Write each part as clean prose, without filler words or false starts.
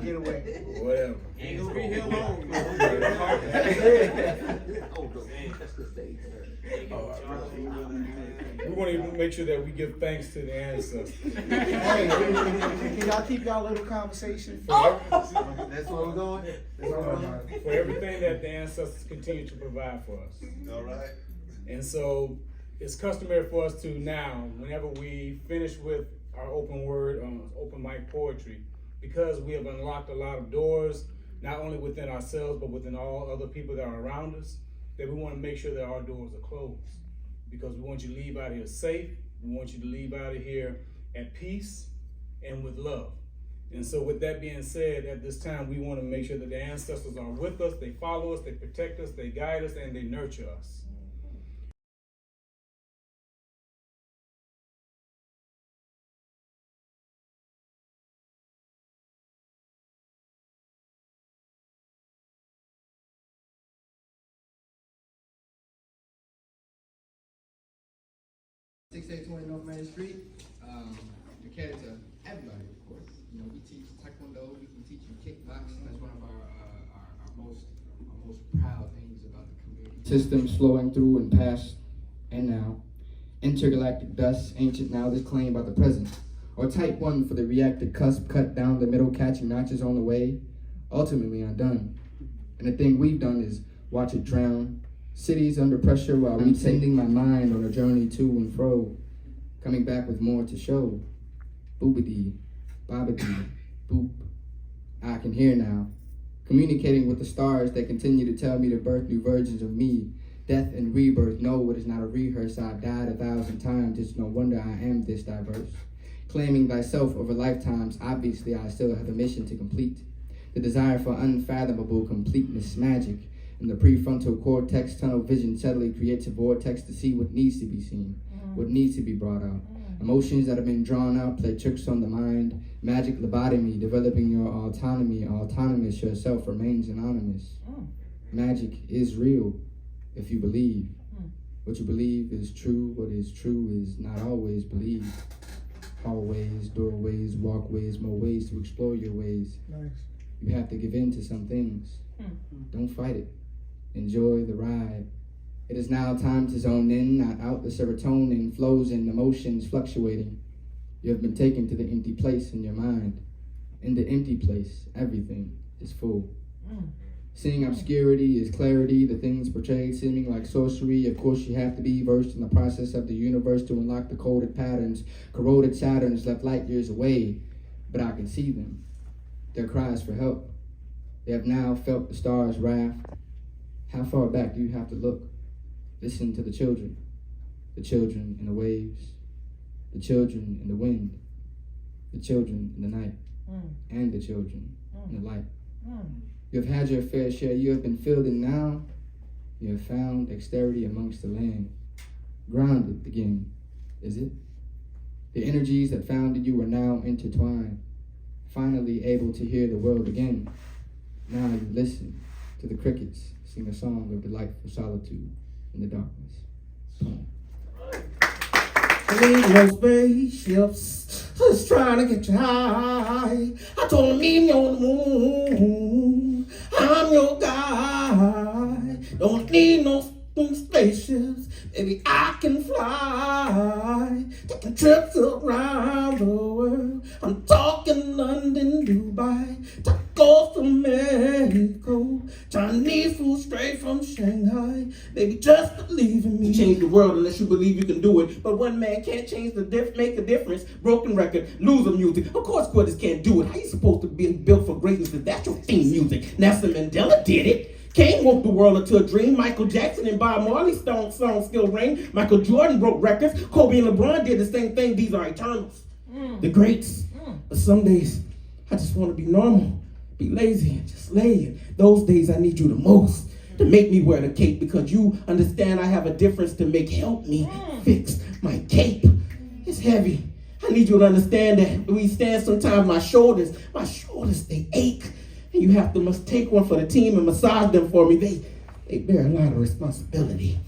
Get away. Whatever. Ain't gonna be here long. We want to make sure that we give thanks to the ancestors. Hey, can y'all keep y'all little conversation? That's where we're going? For everything that the ancestors continue to provide for us. All right. And so it's customary for us to now, whenever we finish with our open word, open mic poetry, because we have unlocked a lot of doors, not only within ourselves, but within all other people that are around us, that we want to make sure that our doors are closed. Because we want you to leave out of here safe. We want you to leave out of here at peace and with love. And so with that being said, at this time, we want to make sure that the ancestors are with us, they follow us, they protect us, they guide us, and they nurture us. North Main Street. We cater to everybody, of course. You know, we teach Taekwondo, we can teach you kickboxing. That's one of our most proud things about the community. Systems flowing through and past and now. Intergalactic dust, ancient knowledge claimed by the present. Or type 1 for the reactive cusp, cut down the middle, catching notches on the way. Ultimately undone. And the thing we've done is watch it drown. Cities under pressure while I'm sending my mind on a journey to and fro. Coming back with more to show. Boobity, bobbity, boop. I can hear now. Communicating with the stars that continue to tell me to birth new versions of me. Death and rebirth, no, it is not a rehearse. I've died 1,000 times, it's no wonder I am this diverse. Claiming thyself over lifetimes, obviously I still have a mission to complete. The desire for unfathomable completeness, magic. And the prefrontal cortex tunnel vision subtly creates a vortex to see what needs to be seen, what needs to be brought out. Emotions that have been drawn out play tricks on the mind. Magic lobotomy, developing your autonomy. Autonomous yourself remains anonymous. Magic is real if you believe. What you believe is true. What is true is not always believed. Hallways, doorways, walkways, more ways to explore your ways. Nice. You have to give in to some things. Don't fight it. Enjoy the ride. It is now time to zone in, not out. The serotonin flows in, emotions fluctuating. You have been taken to the empty place in your mind. In the empty place, everything is full. Seeing obscurity is clarity, the things portrayed seeming like sorcery. Of course, you have to be versed in the process of the universe to unlock the coded patterns. Corroded Saturns left light years away, but I can see them. Their cries for help. They have now felt the stars' wrath. How far back do you have to look? Listen to the children in the waves, the children in the wind, the children in the night, and the children in the light. You have had your fair share, you have been filled, and now you have found dexterity amongst the land. Grounded again, is it? The energies that founded you are now intertwined, finally able to hear the world again. Now you listen to the crickets sing a song of delightful solitude in the darkness. Poem. Ain't no spaceships just trying to get you high. I told him meet me on the moon. I'm your guy. Don't need no spaceships. Baby, I can fly. Taking trips around the world. I'm talking London, Dubai, tacos from Mexico, Chinese food straight from Shanghai. Baby, just believe in me. Change the world unless you believe you can do it. But one man can't change make the difference. Broken record, loser music. Of course, quitters can't do it. How you supposed to be built for greatness if that's your theme music? Nelson Mandela did it. Kane woke the world into a dream. Michael Jackson and Bob Marley's songs still ring. Michael Jordan broke records. Kobe and LeBron did the same thing. These are eternals. The greats. But some days, I just want to be normal, be lazy, and just lay it. Those days I need you the most to make me wear the cape, because you understand I have a difference to make. Help me fix my cape. It's heavy. I need you to understand that when we stand sometimes my shoulders, they ache. And you have to take one for the team and massage them for me. They bear a lot of responsibility.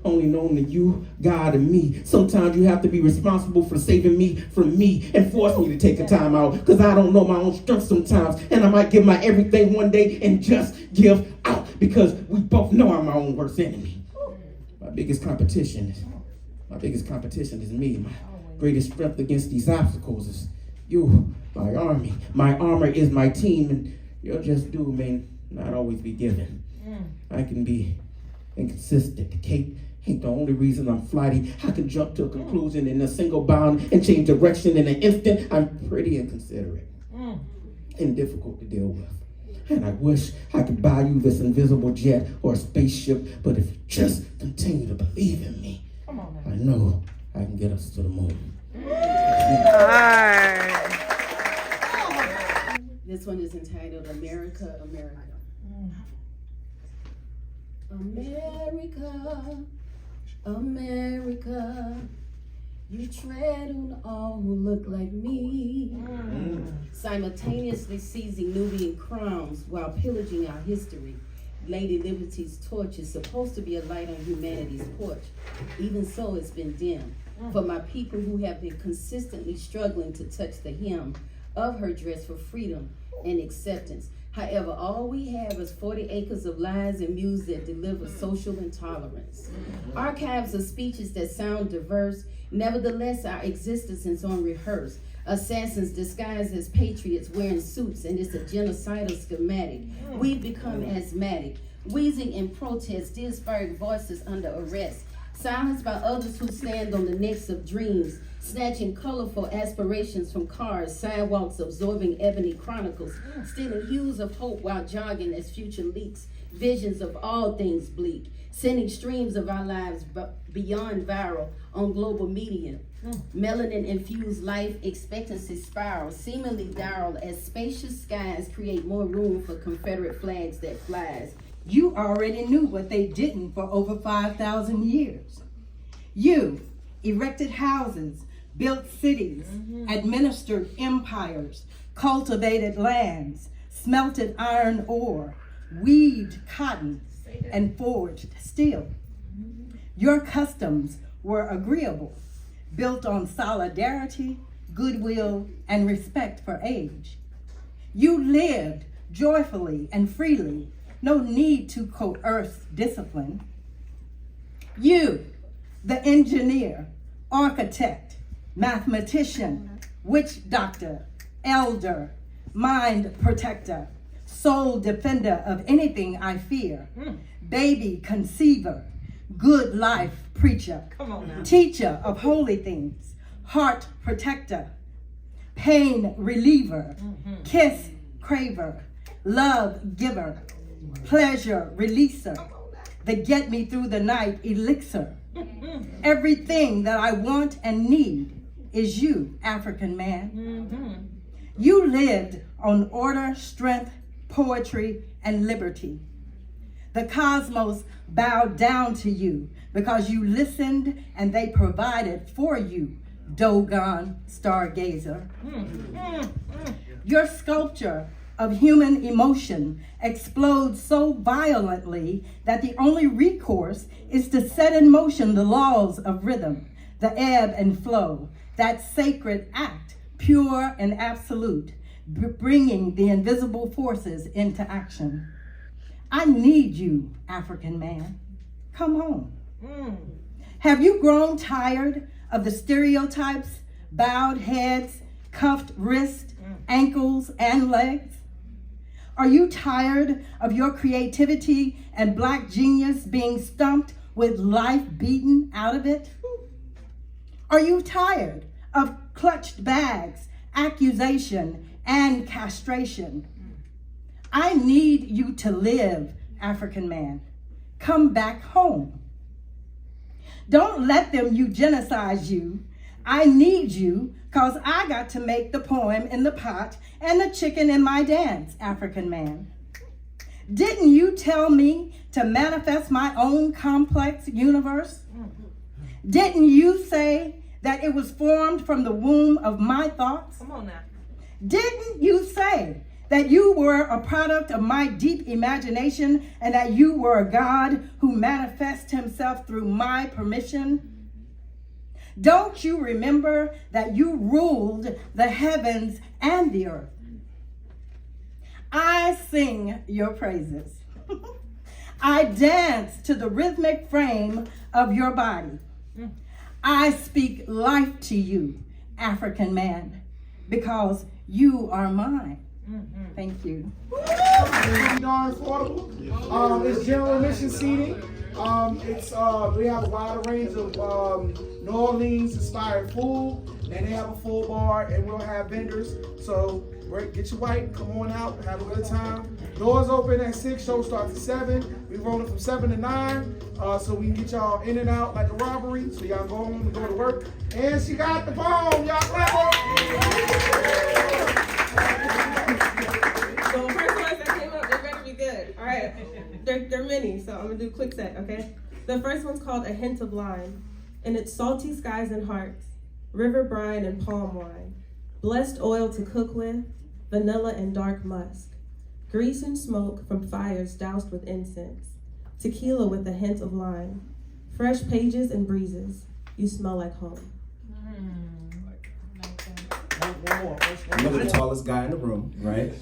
Only known to you, God, and me. Sometimes you have to be responsible for saving me from me and force me to take a time out because I don't know my own strength sometimes. And I might give my everything one day and just give out because we both know I'm my own worst enemy. My biggest competition is me. My greatest strength against these obstacles is you, my army. My armor is my team, and your just due may not always be given. I can be inconsistent. The cape ain't the only reason I'm flighty. I can jump to a conclusion in a single bound and change direction in an instant. I'm pretty inconsiderate and difficult to deal with. And I wish I could buy you this invisible jet or a spaceship, but if you just continue to believe in me, I know I can get us to the moon. This one is entitled America, America. America, America, you tread on all who look like me, simultaneously seizing Nubian crowns while pillaging our history. Lady Liberty's torch is supposed to be a light on humanity's porch. Even so, it's been dimmed. For my people who have been consistently struggling to touch the hem of her dress for freedom and acceptance. However, all we have is 40 acres of lies and muse that deliver social intolerance. Archives of speeches that sound diverse, nevertheless our existence is on rehearse. Assassins disguised as patriots wearing suits, and it's a genocidal schematic. We've become asthmatic, wheezing in protest, disparate voices under arrest. Silenced by others who stand on the necks of dreams, snatching colorful aspirations from cars, sidewalks absorbing ebony chronicles, stealing hues of hope while jogging as future leaks, visions of all things bleak, sending streams of our lives beyond viral on global media. Melanin-infused life expectancy spiral, seemingly dire as spacious skies create more room for Confederate flags that flies. You already knew what they didn't for over 5,000 years. You erected houses, built cities, administered empires, cultivated lands, smelted iron ore, weaved cotton, and forged steel. Your customs were agreeable, built on solidarity, goodwill, and respect for age. You lived joyfully and freely, no need to coerce discipline. You, the engineer, architect, mathematician, witch doctor, elder, mind protector, sole defender of anything I fear, baby conceiver, good life preacher, teacher of holy things, heart protector, pain reliever, kiss craver, love giver, pleasure releaser, the get me through the night elixir. Everything that I want and need is you, African man. You lived on order, strength, poetry, and liberty. The cosmos bowed down to you because you listened and they provided for you, Dogon stargazer. Your sculpture of human emotion explodes so violently that the only recourse is to set in motion the laws of rhythm, the ebb and flow, that sacred act, pure and absolute, bringing the invisible forces into action. I need you, African man. Come home. Have you grown tired of the stereotypes, bowed heads, cuffed wrists, ankles, and legs? Are you tired of your creativity and Black genius being stumped with life beaten out of it? Are you tired of clutched bags, accusation, and castration? I need you to live, African man. Come back home. Don't let them eugenicize you. I need you because I got to make the poem in the pot and the chicken in my dance, African man. Didn't you tell me to manifest my own complex universe? Didn't you say that it was formed from the womb of my thoughts? Come on now. Didn't you say that you were a product of my deep imagination and that you were a God who manifests himself through my permission? Don't you remember that you ruled the heavens and the earth? I sing your praises. I dance to the rhythmic frame of your body. I speak life to you, African man, because you are mine. Thank you. Darn affordable. It's general admission seating. We have a wide range of New Orleans inspired food, and they have a full bar, and we'll have vendors. So get your white, come on out, have a good time. Doors open at 6, show starts at 7. We rolling from 7 to 9, so we can get y'all in and out like a robbery. So y'all go home and go to work. And she got the phone, y'all clap her. So the first ones that came up, they better be good. All right, they're many, so I'm gonna do a quick set, okay? The first one's called A Hint of Lime, and it's salty skies and hearts, river brine and palm wine, blessed oil to cook with, vanilla and dark musk, grease and smoke from fires doused with incense, tequila with a hint of lime, fresh pages and breezes, you smell like home. I'm never the tallest guy in the room, right?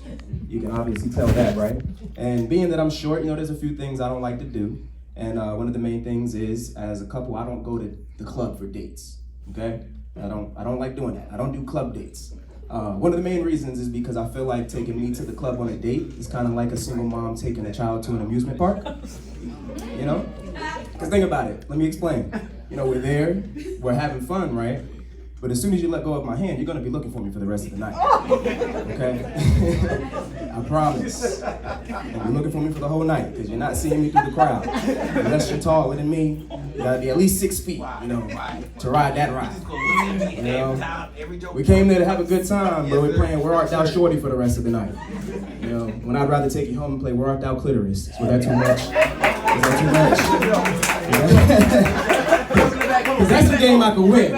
You can obviously tell that, right? And being that I'm short, there's a few things I don't like to do. And one of the main things is, as a couple, I don't go to the club for dates, okay? I don't like doing that. I don't do club dates. One of the main reasons is because I feel like taking me to the club on a date is kind of like a single mom taking a child to an amusement park, Because think about it, let me explain. We're there, we're having fun, right? But as soon as you let go of my hand, you're gonna be looking for me for the rest of the night, okay? I promise. You'll be looking for me for the whole night, because you're not seeing me through the crowd. Unless you're taller than me, you gotta be at least 6 feet, to ride that ride. We came there to have a good time, but we're playing Where Art Thou Shorty for the rest of the night. When I'd rather take you home and play Where Art Thou Clitoris. Was that too much? Because that's a game I can win,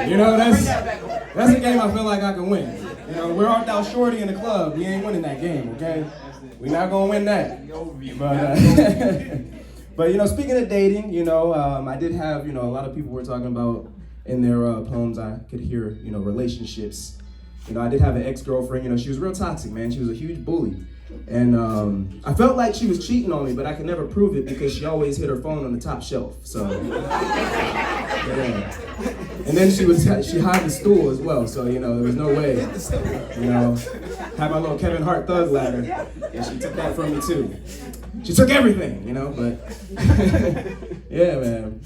That's a game I feel like I can win. Where Art Thou Shorty in the club? We ain't winning that game, okay? We're not gonna win that. But speaking of dating, I did have, a lot of people were talking about in their poems. I could hear, relationships. I did have an ex-girlfriend. She was real toxic, man. She was a huge bully. And I felt like she was cheating on me, but I could never prove it because she always hid her phone on the top shelf. So, yeah. And then she hid the stool as well. So, there was no way. Had my little Kevin Hart thug ladder, and she took that from me too. She took everything, but yeah, man.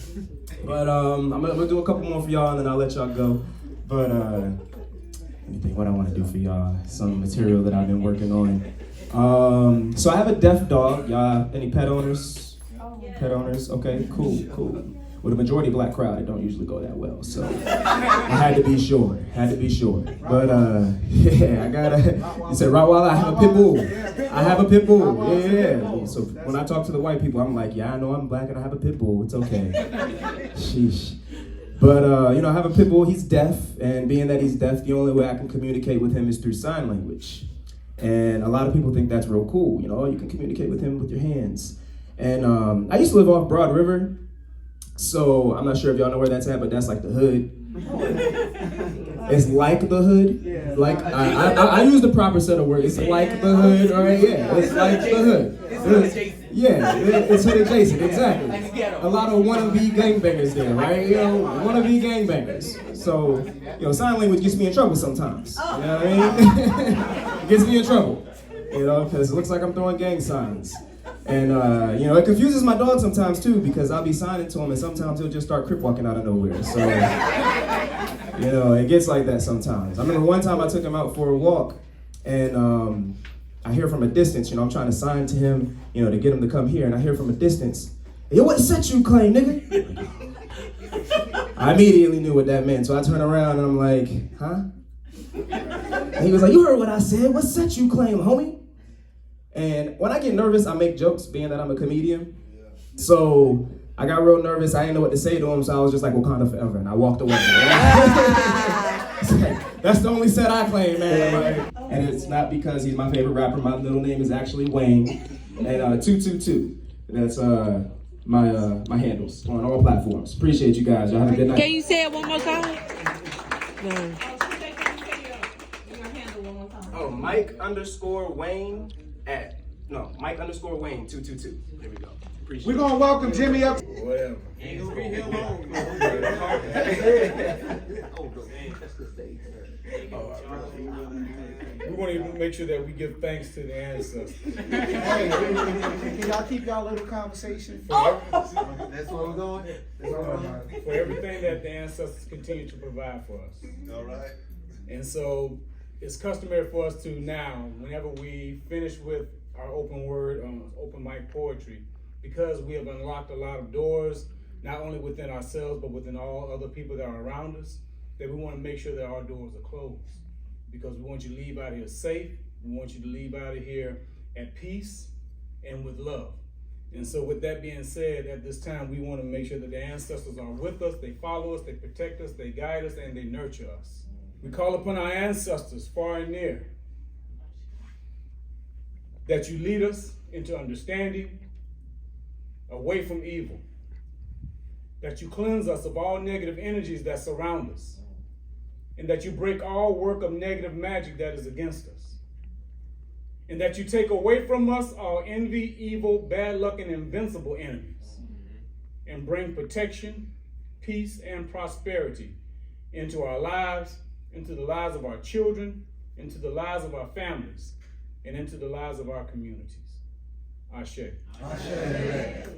But I'm gonna do a couple more for y'all, and then I'll let y'all go. But let me think what I want to do for y'all. Some material that I've been working on. So I have a deaf dog. Y'all, any pet owners? Pet owners? Okay, cool. With a majority black crowd, it don't usually go that well. So I had to be sure. But yeah, I got you said Rottweiler, I have a pit bull. Yeah. So when I talk to the white people, I'm like, yeah, I know I'm black and I have a pit bull. It's okay. Sheesh. But, I have a pit bull. He's deaf. And being that he's deaf, the only way I can communicate with him is through sign language. And a lot of people think that's real cool. You can communicate with him with your hands. And I used to live off Broad River. So I'm not sure if y'all know where that's at, but that's like the hood. It's like the hood. Like I use the proper set of words. It's like the hood, right? Yeah, it's like the hood. Yeah, it's hood adjacent, exactly. A lot of wannabe gangbangers there, right? Wannabe gangbangers. So, sign language gets me in trouble sometimes. You know what I mean? It gets me in trouble, because it looks like I'm throwing gang signs. And, it confuses my dog sometimes, too, because I'll be signing to him, and sometimes he'll just start crip walking out of nowhere. So, it gets like that sometimes. I remember one time I took him out for a walk, and I hear from a distance, I'm trying to sign to him, to get him to come here, and I hear from a distance, yo, what set you claim, nigga? I immediately knew what that meant, so I turn around and I'm like, huh? And he was like, you heard what I said, what set you claim, homie? And when I get nervous, I make jokes, being that I'm a comedian. So I got real nervous, I didn't know what to say to him, so I was just like, Wakanda forever, and I walked away. That's the only set I claim, man. And it's not because he's my favorite rapper. My middle name is actually Wayne. And 222. That's my handles on all platforms. Appreciate you guys. Y'all have a good night. Can you say it one more time? No. Oh, Mike _ Wayne Mike _ Wayne 222. There we go. Appreciate We're gonna welcome Jimmy up. Whatever. We want to make sure that we give thanks to the ancestors. Hey, can y'all keep y'all little conversation? That's where we're going? For everything that the ancestors continue to provide for us. All right. And so it's customary for us to now, whenever we finish with our open word, open mic poetry, because we have unlocked a lot of doors, not only within ourselves, but within all other people that are around us, that we want to make sure that our doors are closed. Because we want you to leave out of here safe. We want you to leave out of here at peace and with love. And so with that being said, at this time, we want to make sure that the ancestors are with us, they follow us, they protect us, they guide us, and they nurture us. We call upon our ancestors far and near, that you lead us into understanding, away from evil, that you cleanse us of all negative energies that surround us, and that you break all work of negative magic that is against us, and that you take away from us all envy, evil, bad luck, and invincible enemies, and bring protection, peace, and prosperity into our lives, into the lives of our children, into the lives of our families, and into the lives of our communities. Ashe. Ashe.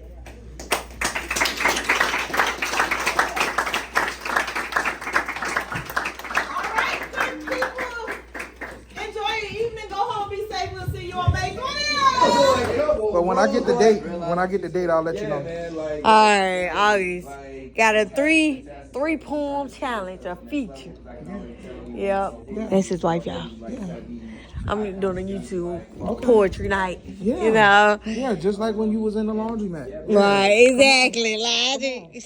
But when I get the date, I'll let you know. All right, August. Got a three poem challenge, a feature. Yep. That's his wife, y'all. Yeah. I'm doing a YouTube poetry night. Yeah. You know? Yeah, just like when you was in the laundromat. Right, exactly. Like,